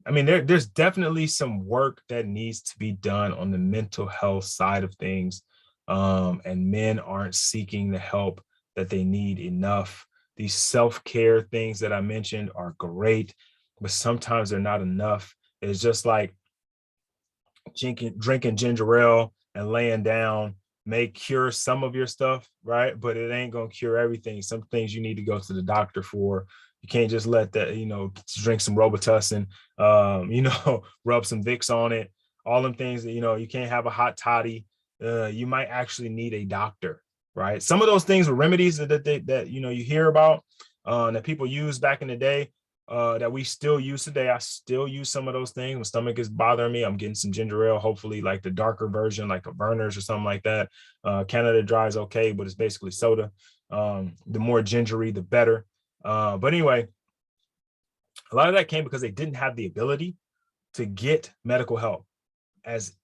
I mean, there's definitely some work that needs to be done on the mental health side of things. And men aren't seeking the help that they need enough. These self-care things that I mentioned are great, but sometimes they're not enough. It's just like drinking ginger ale and laying down may cure some of your stuff, right? But it ain't gonna cure everything. Some things you need to go to the doctor for. You can't just let that, you know, drink some Robitussin, you know, rub some Vicks on it. All them things that, you know, you can't have a hot toddy. You might actually need a doctor, right? Some of those things were remedies that you know, you hear about that people use back in the day, that we still use today. I still use some of those things. My stomach is bothering me, I'm getting some ginger ale, hopefully like the darker version, like a Verner's or something like that. Canada Dry is okay, but it's basically soda. The more gingery, the better. But anyway, a lot of that came because they didn't have the ability to get medical help as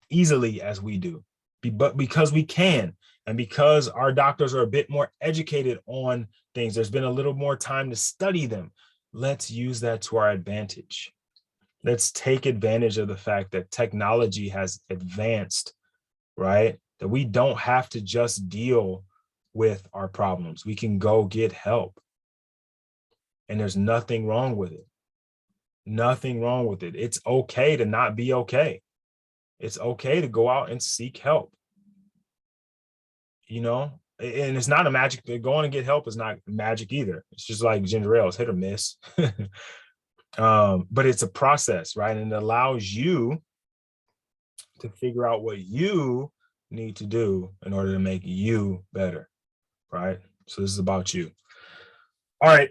easily as we do. But because we can, and because our doctors are a bit more educated on things, there's been a little more time to study them. Let's use that to our advantage. Let's take advantage of the fact that technology has advanced, right? That we don't have to just deal with our problems. We can go get help. And there's nothing wrong with it. Nothing wrong with it. It's okay to not be okay. It's okay to go out and seek help. You know, and it's not a magic. Going and get help is not magic either. It's just like ginger ale, it's hit or miss. But it's a process, right? And it allows you to figure out what you need to do in order to make you better, right? So this is about you. All right.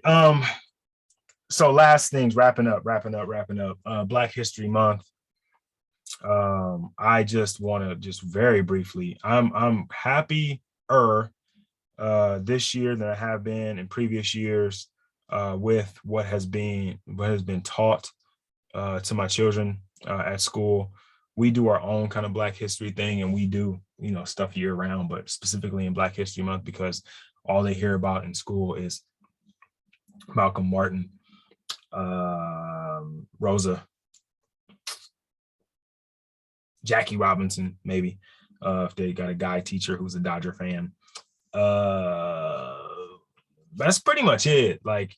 So last things, wrapping up. Black History Month. I just want to just very briefly, I'm happier this year than I have been in previous years with what has been taught to my children at school. We do our own kind of Black History thing, and we do, you know, stuff year round, but specifically in Black History Month, because all they hear about in school is Malcolm Martin, Rosa, Jackie Robinson, maybe, if they got a guy teacher who's a Dodger fan. That's pretty much it. Like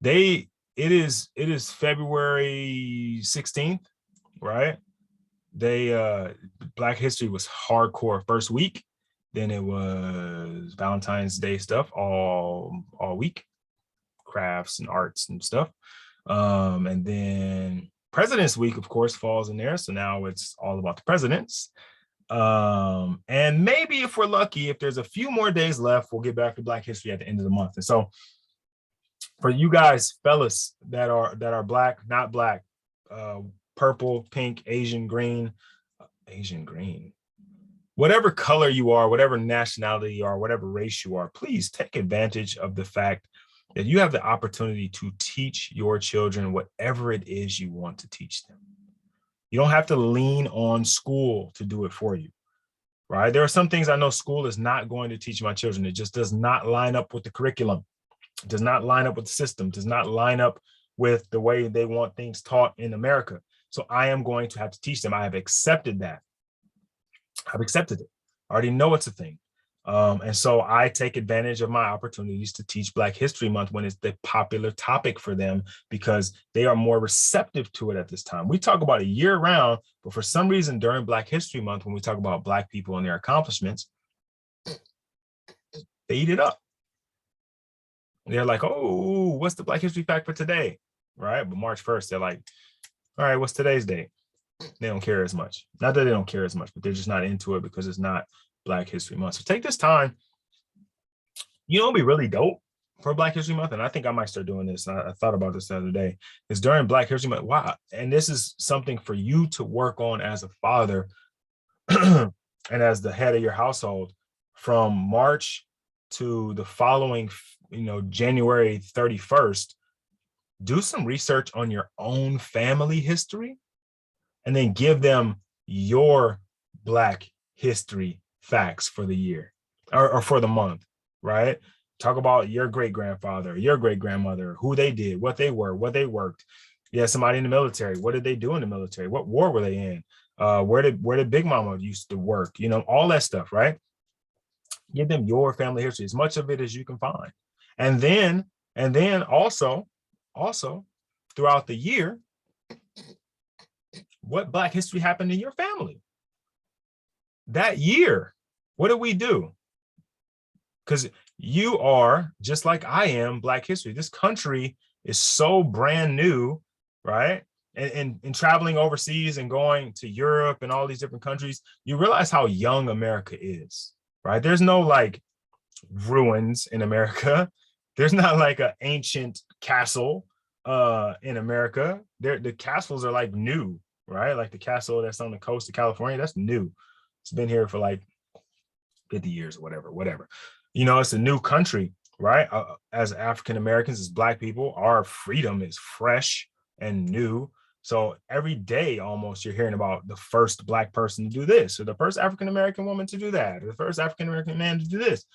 it is February 16th, right? Black History was hardcore first week. Then it was Valentine's Day stuff all week, crafts and arts and stuff. And then President's Week, of course, falls in there. So now it's all about the presidents. And maybe if we're lucky, if there's a few more days left, we'll get back to Black History at the end of the month. And so for you guys, fellas that are Black, not Black, purple, pink, Asian green. whatever color you are, whatever nationality you are, whatever race you are, please take advantage of the fact that you have the opportunity to teach your children whatever it is you want to teach them. You don't have to lean on school to do it for you, right? There are some things I know school is not going to teach my children. It just does not line up with the curriculum, it does not line up with the system, does not line up with the way they want things taught in America. So I am going to have to teach them. I have accepted that. I've accepted it. I already know it's a thing. And so I take advantage of my opportunities to teach Black History Month when it's the popular topic for them, because they are more receptive to it at this time. We talk about it year round, but for some reason during Black History Month, when we talk about Black people and their accomplishments, they eat it up. They're like, oh, what's the Black History fact for today? Right? But March 1st, they're like, all right, what's today's date? They don't care as much. Not that they don't care as much, but they're just not into it because it's not Black History Month. So take this time. You know, it'd be really dope for Black History Month, and I think I might start doing this. I thought about this the other day. Is during Black History Month. Wow, and this is something for you to work on as a father and as the head of your household from March to the following, January 31st. Do some research on your own family history, and then give them your Black history facts for the year or for the month, right? Talk about your great-grandfather, your great-grandmother, who they did, what they were, what they worked. Yeah, somebody in the military. What did they do in the military? What war were they in? Where did Big Mama used to work? All that stuff, right? Give them your family history, as much of it as you can find. And then also throughout the year, what Black history happened in your family that year? What did we do? Because you are, just like I am, Black history. This country is so brand new, right? And traveling overseas and going to Europe and all these different countries, you realize how young America is, right? There's no like ruins in America. There's not like an ancient castle in America. The castles are like new, right? Like the castle that's on the coast of California, that's new. It's been here for like 50 years or whatever. It's a new country, right? As African Americans, as Black people, our freedom is fresh and new. So every day almost you're hearing about the first Black person to do this, or the first African American woman to do that, or the first African American man to do this,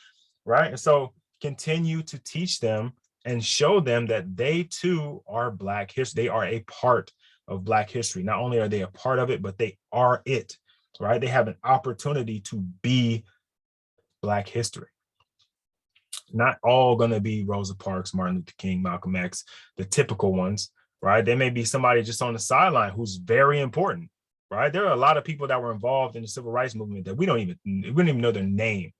right? And so continue to teach them and show them that they too are Black history. They are a part of Black history. Not only are they a part of it, but they are it, right? They have an opportunity to be Black history. Not all going to be Rosa Parks, Martin Luther King, Malcolm X, the typical ones, right? There may be somebody just on the sideline who's very important, right? There are a lot of people that were involved in the civil rights movement that we don't even know their name,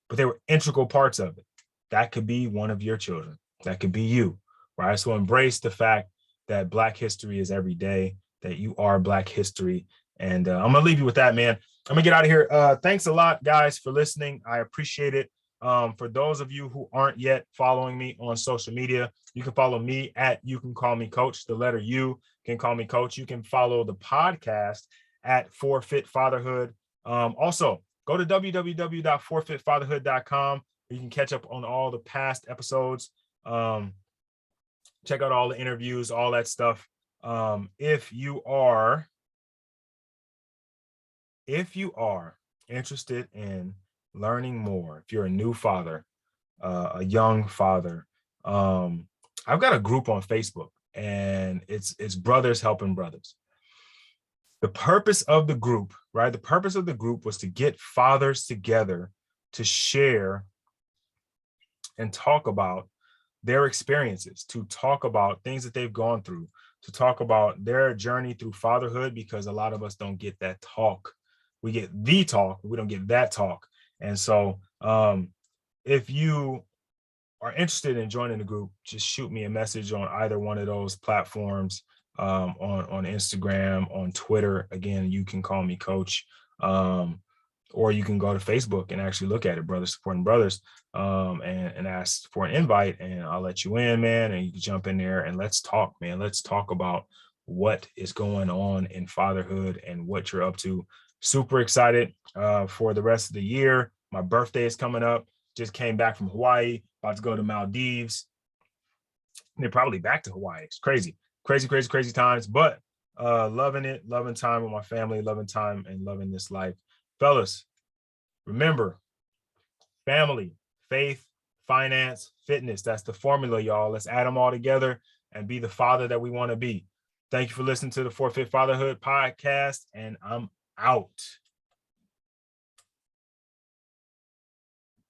but they were integral parts of it. That could be one of your children. That could be you, right? So embrace the fact that Black history is every day, that you are Black history. And I'm going to leave you with that, man. I'm going to get out of here. Thanks a lot, guys, for listening. I appreciate it. For those of you who aren't yet following me on social media, you can follow me at You Can Call Me Coach. The letter U can call me Coach. You can follow the podcast at Forfeit Fatherhood. Also, go to www.forfeitfatherhood.com. You can catch up on all the past episodes. Check out all the interviews, all that stuff. If you are interested in learning more, if you're a new father, a young father, I've got a group on Facebook, and it's Brothers Helping Brothers. The purpose of the group, right? The purpose of the group was to get fathers together to share and talk about their experiences, to talk about things that they've gone through, to talk about their journey through fatherhood, because a lot of us don't get that talk. We get the talk, but we don't get that talk. And so if you are interested in joining the group, just shoot me a message on either one of those platforms, on Instagram, on Twitter. Again, You Can Call Me Coach. Or you can go to Facebook and actually look at it, Brothers Supporting Brothers, and ask for an invite, and I'll let you in, man. And you can jump in there and let's talk, man. Let's talk about what is going on in fatherhood and what you're up to, Super excited for the rest of the year. My birthday is coming up. Just came back from Hawaii, about to go to Maldives. And they're probably back to Hawaii. It's crazy, crazy, crazy, crazy times, but loving it, loving time with my family, loving time and loving this life. Fellas, remember, family, faith, finance, fitness. That's the formula, y'all. Let's add them all together and be the father that we want to be. Thank you for listening to the Forfeit Fatherhood podcast, and I'm out.